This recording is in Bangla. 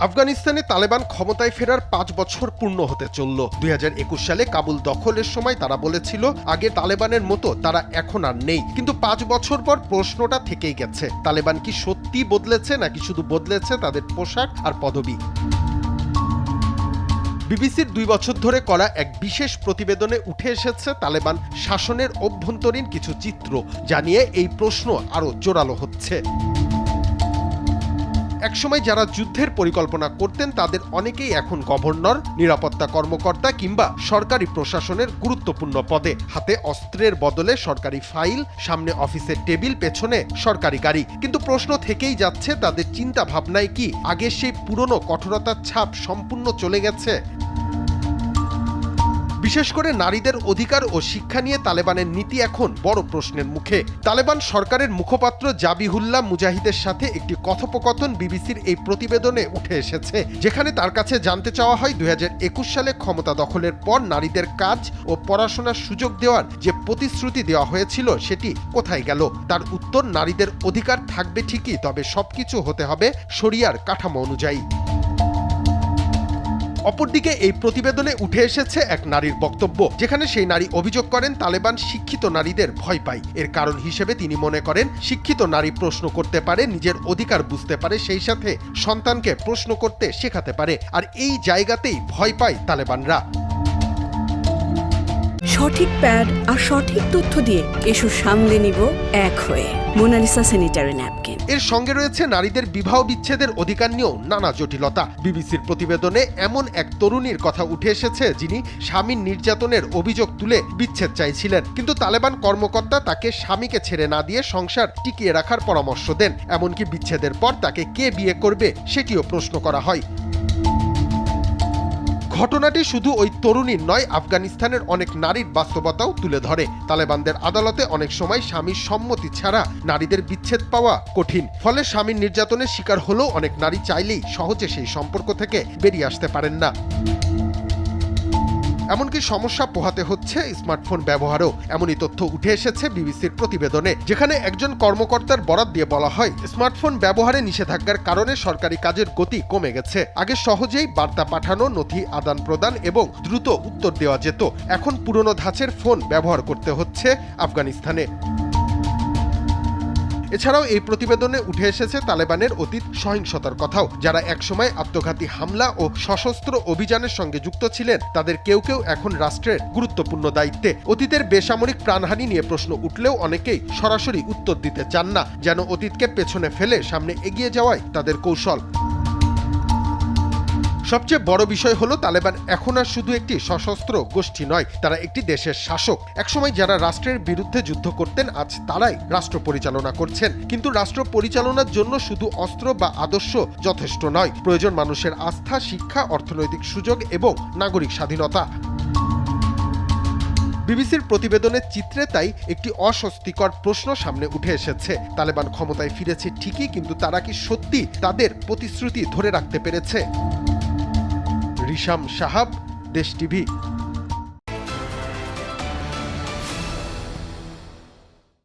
আফগানিস্তানে তালেবান ক্ষমতায় ফেরার ৫ বছর পূর্ণ হতে চলল। ২০২১ সালে কাবুল দখলের সময় তারা বলেছিল আগে তালেবানের মতো তারা এখন আর নেই, কিন্তু ৫ বছর পর প্রশ্নটা থেকেই গেছে, তালেবান কি সত্যি বদলেছে নাকি শুধু বদলেছে তাদের পোশাক আর পদবি। বিবিসির ২ বছর ধরে করা এক বিশেষ প্রতিবেদনে উঠে এসেছে তালেবান শাসনের অভ্যন্তরীণ কিছু চিত্র, জানিয়ে এই প্রশ্ন আরও জোরালো হচ্ছে। একসময় যারা যুদ্ধের পরিকল্পনা করতেন তাদের অনেকেই এখন গভর্নর, নিরাপত্তা কর্মকর্তা কিংবা সরকারি প্রশাসনের গুরুত্বপূর্ণ পদে। হাতে অস্ত্রের বদলে সরকারি ফাইল, সামনে অফিসের টেবিল, পেছনে সরকারি গাড়ি। কিন্তু প্রশ্ন থেকেই যাচ্ছে, তাদের চিন্তা ভাবনায় কি আগের সেই পুরনো কঠোরতার ছাপ সম্পূর্ণ চলে গেছে? বিশেষ করে নারীদের অধিকার ও শিক্ষা নিয়ে তালেবানের নীতি এখন বড় প্রশ্নের মুখে। তালেবান সরকারের মুখপাত্র জাবিহুল্লাহ মুজাহিদের সাথে একটি কথোপকথন বিবিসির এই প্রতিবেদনে উঠে এসেছে, যেখানে তার কাছে জানতে চাওয়া হয় ২০২১ সালে ক্ষমতা দখলের পর নারীদের কাজ ও পড়াশোনার সুযোগ দেওয়ার যে প্রতিশ্রুতি দেওয়া হয়েছিল সেটি কোথায় গেল। তার উত্তর, নারীদের অধিকার থাকবে ঠিকই, তবে সবকিছু হতে হবে শরিয়ার কাঠামো অনুযায়ী। অপরদিকে এই প্রতিবেদনে উঠে এসেছে এক নারীর বক্তব্য, যেখানে সেই নারী অভিযোগ করেন তালেবান শিক্ষিত নারীদের ভয় পায়। এর কারণ হিসেবে তিনি মনে করেন, শিক্ষিত নারী প্রশ্ন করতে পারে, নিজের অধিকার বুঝতে পারে, সেই সাথে সন্তানকে প্রশ্ন করতে শেখাতে পারে, আর এই জায়গাতেই ভয় পায় তালেবানরা। সঠিক প্যাড আর সঠিক তথ্য দিয়ে এসব সামলে নিব এক হয়ে। Monalisa sanitary napkin. এর সঙ্গে রয়েছে নারীদের বিবাহ বিচ্ছেদের অধিকার নিয়েও নানা জটিলতা। বিবিসির প্রতিবেদনে এমন এক তরুণীর কথা উঠে এসেছে, যিনি স্বামীর নির্যাতনের অভিযোগ তুলে বিচ্ছেদ চাইছিলেন, কিন্তু তালেবান কর্মকর্তা তাকে স্বামীকে ছেড়ে না দিয়ে সংসার টিকিয়ে রাখার পরামর্শ দেন। এমনকি বিচ্ছেদের পর তাকে কে বিয়ে করবে সেটিও প্রশ্ন করা হয়। ঘটনাটি শুধু ওই তরুণীর নয়, আফগানিস্তানের অনেক নারীর বাস্তবতাও তুলে ধরে। তালেবানদের আদালতে অনেক সময় স্বামীর সম্মতি ছাড়া নারীদের বিচ্ছেদ পাওয়া কঠিন, ফলে স্বামীর নির্যাতনের শিকার হলেও অনেক নারী চাইলেই সহজে সেই সম্পর্ক থেকে বেরিয়ে আসতে পারেন না। এমনকি সমস্যা পোহাতে হচ্ছে স্মার্টফোন ব্যবহারও। এমনই তথ্য উঠে এসেছে বিবিসির প্রতিবেদনে, যেখানে একজন কর্মকর্তার বরাত দিয়ে বলা হয়, স্মার্টফোন ব্যবহারে নিষেধাজ্ঞার কারণে সরকারি কাজের গতি কমে গেছে। আগে সহজেই বার্তা পাঠানো, নথি আদান প্রদান এবং দ্রুত উত্তর দেওয়া যেত, এখন পুরনো ধাঁচের ফোন ব্যবহার করতে হচ্ছে আফগানিস্তানে। এছাড়াও এই প্রতিবেদনে উঠে এসেছে তালেবানের অতীত সহিংসতার কথাও। যারা একসময় আত্মঘাতী হামলা ও সশস্ত্র অভিযানের সঙ্গে যুক্ত ছিলেন, তাদের কেউ কেউ এখন রাষ্ট্রের গুরুত্বপূর্ণ দায়িত্বে। অতীতের বেসামরিক প্রাণহানি নিয়ে প্রশ্ন উঠলেও অনেকেই সরাসরি উত্তর দিতে চান না, যেন অতীতকে পেছনে ফেলে সামনে এগিয়ে যাওয়াই তাদের কৌশল। সবচেয়ে বড় বিষয় হলো, তালেবান এখন আর শুধু একটি সশস্ত্র গোষ্ঠী নয়, তারা একটি দেশের শাসক। একসময় যারা রাষ্ট্রের বিরুদ্ধে যুদ্ধ করতেন, আজ তারাই রাষ্ট্র পরিচালনা করছেন। কিন্তু রাষ্ট্র পরিচালনার জন্য শুধু অস্ত্র বা আদর্শ যথেষ্ট নয়, প্রয়োজন মানুষের আস্থা, শিক্ষা, অর্থনৈতিক সুযোগ এবং নাগরিক স্বাধীনতা। বিবিসির প্রতিবেদনের চিত্রে তাই একটি অস্বস্তিকর প্রশ্ন সামনে উঠে এসেছে। তালেবান ক্ষমতায় ফিরেছে ঠিকই, কিন্তু তারা কি সত্যি তাদের প্রতিশ্রুতি ধরে রাখতে পেরেছে? রিশাম সাহাব, দেশ টিভি।